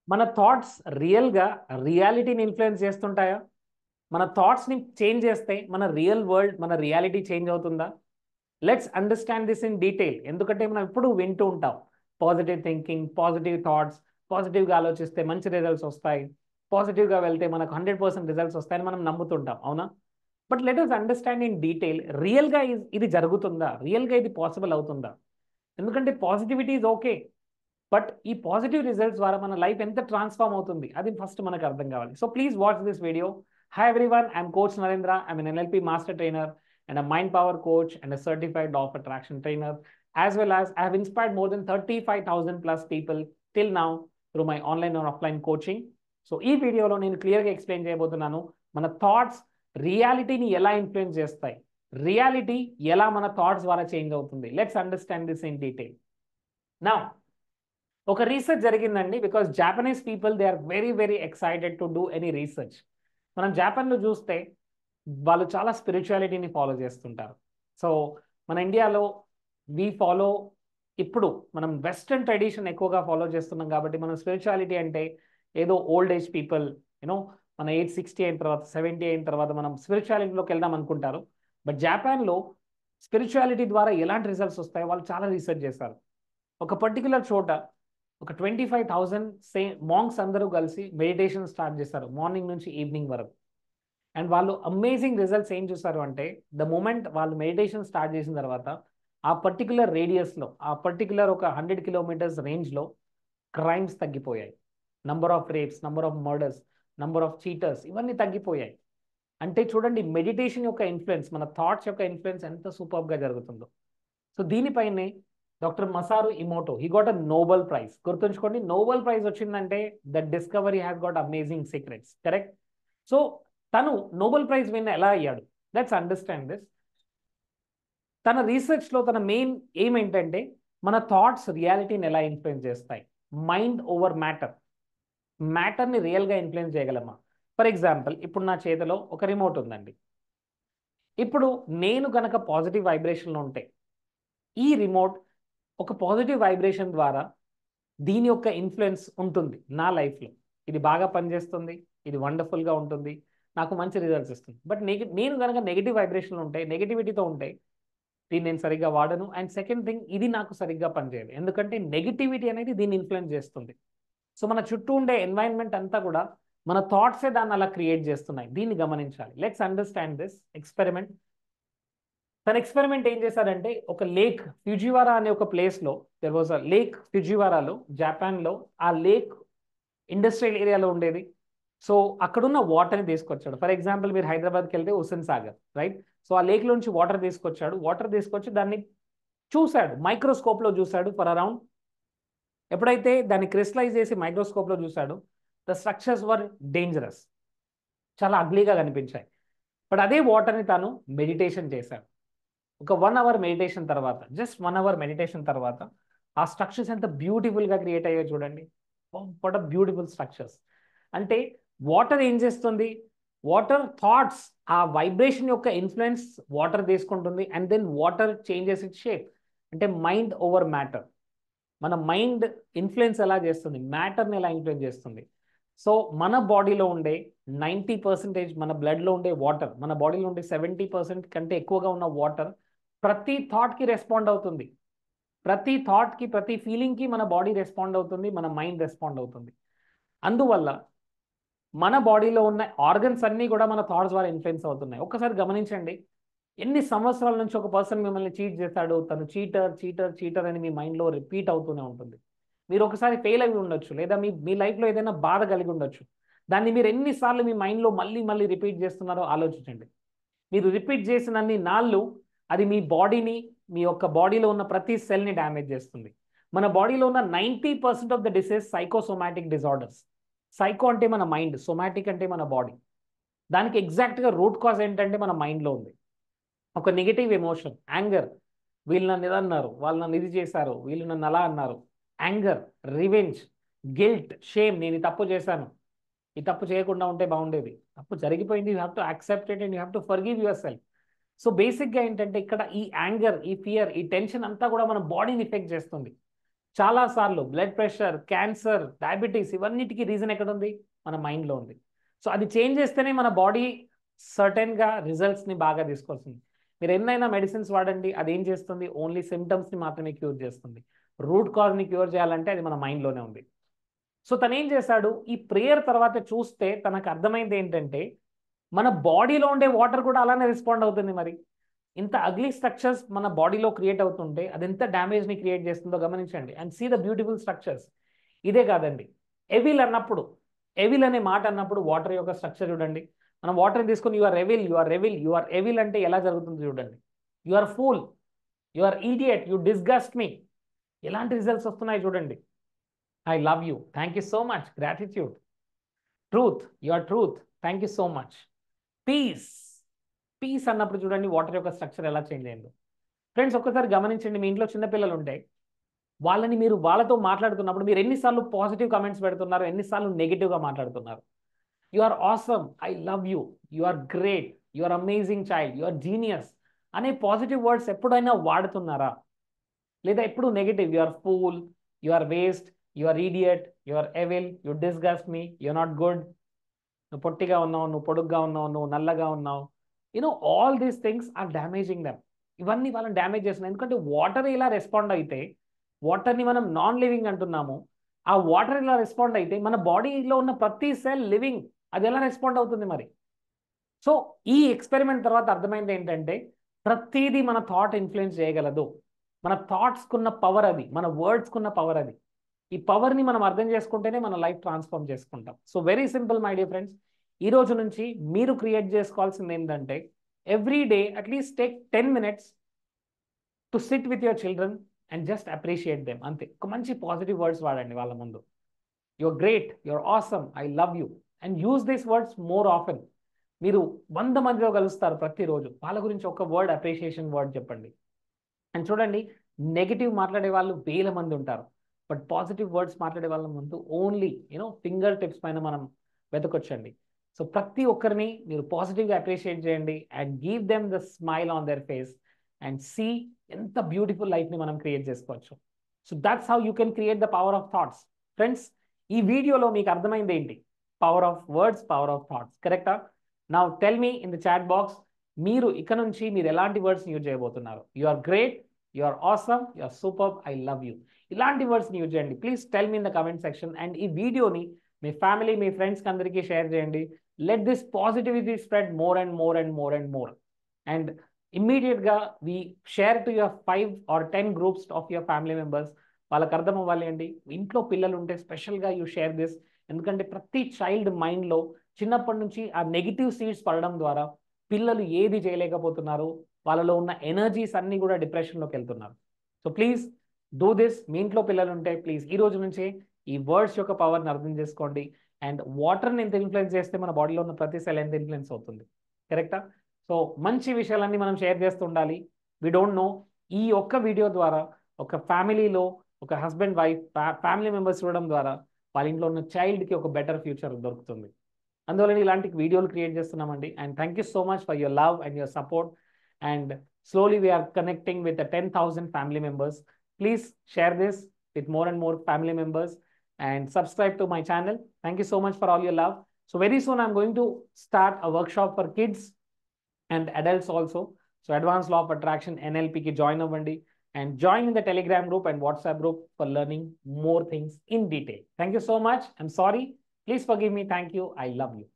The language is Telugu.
మన థాట్స్ రియల్గా రియాలిటీని ఇన్ఫ్లుయెన్స్ చేస్తుంటాయా? మన థాట్స్ని చేంజ్ చేస్తే మన రియల్ వరల్డ్, మన రియాలిటీ చేంజ్ అవుతుందా? Let's understand this in detail. ఎందుకంటే మనం ఎప్పుడు వింటూ ఉంటాం పాజిటివ్ థింకింగ్, పాజిటివ్ థాట్స్, పాజిటివ్గా ఆలోచిస్తే మంచి రిజల్ట్స్ వస్తాయి, పాజిటివ్గా వెళ్తే మనకు 100% రిజల్ట్స్ వస్తాయని మనం నమ్ముతుంటాం, అవునా? But let us understand in detail, రియల్గా ఇది జరుగుతుందా? రియల్గా ఇది పాసిబుల్ అవుతుందా? ఎందుకంటే పాజిటివిటీ ఈజ్ ఓకే, బట్ ఈ పాజిటివ్ రిజల్ట్స్ ద్వారా మన లైఫ్ ఎంత ట్రాన్స్ఫార్మ్ అవుతుంది అది ఫస్ట్ మనకు అర్థం కావాలి. So please watch this video. Hi everyone, I'm coach Narendra. I'm an NLP master trainer and a mind power coach and a certified law of attraction trainer, as well as I have inspired more than 35,000 plus people till now through my online or offline coaching. So ఈ వీడియోలో నేను క్లియర్గా ఎక్స్ప్లెయిన్ చేయబోతున్నాను మన థాట్స్ రియాలిటీని ఎలా ఇన్ఫ్లుయెన్స్ చేస్తాయి, రియాలిటీ ఎలా మన థాట్స్ ద్వారా చేంజ్ అవుతుంది. Let's understand this in detail. Now ఒక రీసెర్చ్ జరిగిందండి, because Japanese people they are very very excited to do any research. మనం జాపాన్లో చూస్తే వాళ్ళు చాలా స్పిరిచువాలిటీని ఫాలో చేస్తుంటారు. సో మన ఇండియాలో వి ఫాలో, ఇప్పుడు మనం వెస్ట్రన్ ట్రెడిషన్ ఎక్కువగా ఫాలో చేస్తున్నాం కాబట్టి మనం స్పిరిచువాలిటీ అంటే ఏదో ఓల్డ్ ఏజ్ పీపుల్, యూనో మన ఏజ్ 60 అయిన తర్వాత 70 అయిన తర్వాత మనం స్పిరిచువాలిటీలోకి వెళ్దాం అనుకుంటారు. బట్ జాపాన్లో స్పిరిచువాలిటీ ద్వారా ఎలాంటి రిజల్ట్స్ వస్తాయో వాళ్ళు చాలా రీసెర్చ్ చేశారు. ఒక పర్టికులర్ చోట ఒక 25,000 మాంక్స్ అందరూ కలిసి మెడిటేషన్ స్టార్ట్ చేశారు మార్నింగ్ నుంచి ఈవినింగ్ వరకు. అండ్ వాళ్ళు అమేజింగ్ రిజల్ట్స్ ఏం చూస్తారు అంటే, ద మూమెంట్ వాళ్ళు మెడిటేషన్ స్టార్ట్ చేసిన తర్వాత ఆ పర్టికులర్ రేడియస్లో, ఆ పర్టికులర్ ఒక 100 కిలోమీటర్స్ రేంజ్లో క్రైమ్స్ తగ్గిపోయాయి, number of rapes, number of murders, number of cheaters, ఇవన్నీ తగ్గిపోయాయి. అంటే చూడండి మెడిటేషన్ యొక్క ఇన్ఫ్లుయెన్స్, మన థాట్స్ యొక్క ఇన్ఫ్లుయెన్స్ ఎంత సూపర్గా జరుగుతుందో. సో దీనిపైనే doctor Masaru Emoto he got a Nobel prize. గుర్తుంచుకోండి, నోబెల్ ప్రైజ్ వచ్చిందంటే that discovery has got amazing secrets, correct? So తను నోబెల్ ప్రైజ్ విన్ ఎలా అయ్యాడు? Let's understand this. తన రీసెర్చ్లో తన మెయిన్ ఎయిమ్ ఏంటంటే మన థాట్స్ రియాలిటీని ఎలా ఇన్ఫ్లుయెన్స్ చేస్తాయి. మైండ్ ఓవర్ మ్యాటర్, మ్యాటర్ని రియల్గా ఇన్ఫ్లుయెన్స్ చేయగలమా? ఫర్ ఎగ్జాంపుల్, ఇప్పుడు నా చేతిలో ఒక రిమోట్ ఉందండి. ఇప్పుడు నేను గనక పాజిటివ్ వైబ్రేషన్లో ఉంటే ఈ రిమోట్ ఒక పాజిటివ్ వైబ్రేషన్ ద్వారా దీని యొక్క ఇన్ఫ్లుయెన్స్ ఉంటుంది నా లైఫ్లో. ఇది బాగా పనిచేస్తుంది, ఇది వండర్ఫుల్గా ఉంటుంది, నాకు మంచి రిజల్ట్స్ ఇస్తుంది. బట్ నేను కనుక నెగిటివ్ వైబ్రేషన్లో ఉంటే, నెగిటివిటీతో ఉంటే దీన్ని నేను సరిగ్గా వాడను. అండ్ సెకండ్ థింగ్, ఇది నాకు సరిగ్గా పనిచేయదు, ఎందుకంటే నెగిటివిటీ అనేది దీన్ని ఇన్ఫ్లుయెన్స్ చేస్తుంది. సో మన చుట్టూ ఉండే ఎన్వైరన్మెంట్ అంతా కూడా మన థాట్సే దాన్ని అలా క్రియేట్ చేస్తున్నాయి. దీన్ని గమనించాలి. Let's understand this experiment. తన ఎక్స్పెరిమెంట్ ఏం చేశాడంటే, ఒక లేక్ ఫ్యూజివారా అనే ఒక ప్లేస్లో, దెర్ వాజ్ అ లేక్ ఫ్యూజివారాలో, జాపాన్లో. ఆ లేక్ ఇండస్ట్రియల్ ఏరియాలో ఉండేది. సో అక్కడున్న వాటర్ని తీసుకొచ్చాడు. ఫర్ ఎగ్జాంపుల్, మీరు హైదరాబాద్కి వెళ్తే హుస్సేన్ సాగర్, రైట్? సో ఆ లేక్లో నుంచి వాటర్ తీసుకొచ్చాడు. వాటర్ తీసుకొచ్చి దాన్ని చూశాడు, మైక్రోస్కోప్లో చూశాడు ఫర్ అరౌండ్. ఎప్పుడైతే దాన్ని క్రిస్టలైజ్ చేసి మైక్రోస్కోప్లో చూశాడు, ద స్ట్రక్చర్స్ వర్ డేంజరస్, చాలా అగ్లీగా కనిపించాయి. బట్ అదే వాటర్ని తాను మెడిటేషన్ చేశాడు. ఒక 1 అవర్ మెడిటేషన్ తర్వాత, జస్ట్ 1 అవర్ మెడిటేషన్ తర్వాత ఆ స్ట్రక్చర్స్ ఎంత బ్యూటిఫుల్గా క్రియేట్ అయ్యాయో చూడండి. What a beautiful structures. అంటే వాటర్ ఏం చేస్తుంది? వాటర్ థాట్స్, ఆ వైబ్రేషన్ యొక్క ఇన్ఫ్లుయెన్స్ వాటర్ తీసుకుంటుంది, and then water changes it shape. అంటే మైండ్ ఓవర్ మ్యాటర్. మన మైండ్ ఇన్ఫ్లుయెన్స్ ఎలా చేస్తుంది, మ్యాటర్ని ఎలా ఇన్ఫ్లుయెన్స్ చేస్తుంది. సో మన బాడీలో ఉండే 90%, మన బ్లడ్లో ఉండే వాటర్, మన బాడీలో ఉండే 70% కంటే ఎక్కువగా ఉన్న వాటర్ ప్రతి థాట్కి రెస్పాండ్ అవుతుంది. ప్రతి థాట్కి, ప్రతి ఫీలింగ్కి మన బాడీ రెస్పాండ్ అవుతుంది, మన మైండ్ రెస్పాండ్ అవుతుంది. అందువల్ల మన బాడీలో ఉన్న ఆర్గన్స్ అన్నీ కూడా మన థాట్స్ ద్వారా ఇన్ఫ్లుయెన్స్ అవుతున్నాయి. ఒక్కసారి గమనించండి, ఎన్ని సంవత్సరాల నుంచి ఒక పర్సన్ మిమ్మల్ని చీట్ చేశాడు, తను చీటర్ చీటర్ చీటర్ అని మీ మైండ్లో రిపీట్ అవుతూనే ఉంటుంది. మీరు ఒకసారి ఫెయిల్ అయి ఉండొచ్చు, లేదా మీ మీ లైఫ్లో ఏదైనా బాధ కలిగి ఉండొచ్చు. దాన్ని మీరు ఎన్నిసార్లు మీ మైండ్లో మళ్ళీ మళ్ళీ రిపీట్ చేస్తున్నారో ఆలోచించండి. మీరు రిపీట్ చేసినన్ని నాళ్ళు అది మీ బాడీని, మీ యొక్క బాడీలో ఉన్న ప్రతి సెల్ని డ్యామేజ్ చేస్తుంది. మన బాడీలో ఉన్న 90% of the disease psychosomatic disorders. Psycho అంటే మన మైండ్, సోమాటిక్ అంటే మన బాడీ. దానికి ఎగ్జాక్ట్గా రూట్ కాజ్ ఏంటంటే మన మైండ్లో ఉంది. ఒక నెగిటివ్ ఎమోషన్, యాంగర్. వీళ్ళు నన్ను ఇది అన్నారు, వాళ్ళు నన్ను ఇది చేశారు, వీళ్ళు నన్ను అలా అన్నారు. Anger, revenge, guilt, shame. నేను ఈ తప్పు చేశాను, ఈ తప్పు చేయకుండా ఉంటే బాగుండేది, తప్పు జరిగిపోయింది, you have to accept it and you have to forgive your self. So బేసిక్గా ఏంటంటే ఇక్కడ ఈ యాంగర్, ఈ ఫియర్, ఈ టెన్షన్ అంతా కూడా మన బాడీని ఎఫెక్ట్ చేస్తుంది. చాలాసార్లు బ్లడ్ ప్రెషర్, క్యాన్సర్, డయాబెటీస్ ఇవన్నిటికీ రీజన్ ఎక్కడ ఉంది? మన మైండ్లో ఉంది. సో అది చేంజ్ చేస్తేనే మన బాడీ సర్టెన్గా రిజల్ట్స్ని బాగా తీసుకొస్తుంది. మీరు ఎన్నైనా మెడిసిన్స్ వాడండి, అది ఏం చేస్తుంది? ఓన్లీ సిమ్టమ్స్ని మాత్రమే క్యూర్ చేస్తుంది. రూట్ కాజ్ని క్యూర్ చేయాలంటే అది మన మైండ్లోనే ఉంది. సో తను ఏం చేశాడు? ఈ ప్రేయర్ తర్వాత చూస్తే తనకు అర్థమైంది ఏంటంటే, మన బాడీలో ఉండే వాటర్ కూడా అలానే రెస్పాండ్ అవుతుంది. మరి ఇంత అగ్లీ స్ట్రక్చర్స్ మన బాడీలో క్రియేట్ అవుతుంటే అది ఎంత డ్యామేజ్ని క్రియేట్ చేస్తుందో గమనించండి. And see the beautiful structures. ఇదే కాదండి, ఎవిల్ అన్నప్పుడు, ఎవిల్ అనే మాట అన్నప్పుడు వాటర్ యొక్క స్ట్రక్చర్ చూడండి. మనం వాటర్ని తీసుకొని you are evil, you are evil, you are evil అంటే ఎలా జరుగుతుందో చూడండి. You are fool, you are idiot, you disgust me, ఎలాంటి రిజల్ట్స్ వస్తున్నాయి చూడండి. I love you, thank you so much, gratitude. Truth, you are truth, thank you so much. Peace, peace అన్నప్పుడు చూడండి వాటర్ యొక్క స్ట్రక్చర్ ఎలా చేంజ్ అయిందో. ఫ్రెండ్స్ ఒక్కసారి గమనించండి, మీ ఇంట్లో చిన్నపిల్లలు ఉంటే వాళ్ళని మీరు వాళ్ళతో మాట్లాడుతున్నప్పుడు మీరు ఎన్నిసార్లు పాజిటివ్ కమెంట్స్ పెడుతున్నారు, ఎన్నిసార్లు నెగిటివ్గా మాట్లాడుతున్నారు? You are awesome, I love you, you are great, you are amazing child, you are genius అనే పాజిటివ్ వర్డ్స్ ఎప్పుడైనా వాడుతున్నారా? లేదా ఎప్పుడు negative, you are fool, you are waste, you are idiot, you are evil, you disgust me, you are not good, నువ్వు పొట్టిగా ఉన్నావు, నువ్వు పొడుగ్గా ఉన్నావు, నువ్వు నల్లగా ఉన్నావు. All these things are damaging them. ఇవన్నీ వాళ్ళని డ్యామేజ్ చేస్తున్నాయి. ఎందుకంటే వాటర్ ఇలా రెస్పాండ్ అయితే, వాటర్ని మనం నాన్ లివింగ్ అంటున్నాము, ఆ వాటర్ ఇలా రెస్పాండ్ అయితే మన బాడీలో ఉన్న ప్రతి సెల్ లివింగ్, అది ఎలా రెస్పాండ్ అవుతుంది మరి? సో ఈ ఎక్స్పెరిమెంట్ తర్వాత అర్థమైంది ఏంటంటే, ప్రతిదీ మన థాట్ ఇన్ఫ్లుయెన్స్ చేయగలదు. మన థాట్స్కున్న పవర్ అది, మన వర్డ్స్కున్న పవర్ అది. ఈ పవర్ని మనం అర్థం చేసుకుంటేనే మన లైఫ్ ట్రాన్స్ఫార్మ్ చేసుకుంటాం. So very simple my dear friends, ఈ రోజు నుంచి మీరు క్రియేట్ చేసుకోవాల్సింది ఏంటంటే, every day at least take 10 minutes to sit with your children and just appreciate them. అంతే, ఒక మంచి పాజిటివ్ వర్డ్స్ వాడండి వాళ్ళ ముందు. Your great, your awesome, I love you, and use these words more often. మీరు 100 మందిలో కలుస్తారు ప్రతిరోజు, వాళ్ళ గురించి ఒక వర్డ్, అప్రిషియేషన్ వర్డ్ చెప్పండి. అండ్ చూడండి, నెగిటివ్ మాట్లాడే వాళ్ళు వేల మంది ఉంటారు, బట్ పాజిటివ్ వర్డ్స్ మాట్లాడే వాళ్ళ ముందు ఓన్లీ ఫింగర్ టిప్స్ పైన మనం వెతకొచ్చండి. సో ప్రతి ఒక్కరిని మీరు పాజిటివ్గా అప్రిషియేట్ చేయండి and give them the smile on their face and see ఎంత బ్యూటిఫుల్ లైఫ్ని మనం క్రియేట్ చేసుకోవచ్చు. So that's how you can create the power of thoughts. Friends, ఈ వీడియోలో మీకు అర్థమైంది ఏంటి? Power of words, power of thoughts, కరెక్టా? Now tell me in the chat box, మీరు ఇక నుంచి మీరు ఎలాంటి వర్డ్స్ని యూజ్ చేయబోతున్నారు? You are great, you are awesome, you are super, I love you, ఇలాంటి వర్డ్స్ని యూజ్ చేయండి. Please tell me in the comment section. And ఈ వీడియోని మీ ఫ్యామిలీ, మీ ఫ్రెండ్స్కి అందరికీ షేర్ చేయండి. Let this positivity spread more and more and more and more. And ఇమ్మీడియట్గా we share to your 5 or 10 groups of your family members. వాళ్ళకి అర్థం అవ్వాలి అండి. ఇంట్లో పిల్లలు ఉంటే స్పెషల్గా యూ షేర్ దిస్. ఎందుకంటే ప్రతి చైల్డ్ మైండ్లో చిన్నప్పటి నుంచి ఆ నెగిటివ్ సీడ్స్ పడడం ద్వారా పిల్లలు ఏది చేయలేకపోతున్నారు, వాళ్ళలో ఉన్న ఎనర్జీస్ అన్నీ కూడా డిప్రెషన్లోకి వెళ్తున్నారు. So please do this. మీ ఇంట్లో పిల్లలు ఉంటే ప్లీజ్ ఈ రోజు నుంచే ఈ వర్డ్స్ యొక్క పవర్ని అర్థం చేసుకోండి. అండ్ వాటర్ని ఎంత ఇన్ఫ్లుయెన్స్ చేస్తే మన బాడీలో ఉన్న ప్రతి సెల్ ఎంత ఇన్ఫ్లుయెన్స్ అవుతుంది, కరెక్టా? సో మంచి విషయాలన్నీ మనం షేర్ చేస్తూ ఉండాలి. వి డోంట్ నో, ఈ ఒక్క వీడియో ద్వారా ఒక ఫ్యామిలీలో ఒక హస్బెండ్, వైఫ్, ఫ్యామిలీ మెంబర్స్ చూడడం ద్వారా వాళ్ళ ఇంట్లో ఉన్న చైల్డ్కి ఒక బెటర్ ఫ్యూచర్ దొరుకుతుంది. అందువల్ల ఇలాంటి వీడియోలు క్రియేట్ చేస్తున్నామండి. And thank you so much for your love and your support. And slowly we are connecting with the 10,000 family members. Please share this with more and more family members and subscribe to my channel. Thank you so much for all your love. So very soon I'm going to start a workshop for kids and adults also. So advanced law of attraction NLP ki join avandi and join in the Telegram group and WhatsApp group for learning more things in detail. Thank you so much. I'm sorry. Please forgive me. Thank you. I love you.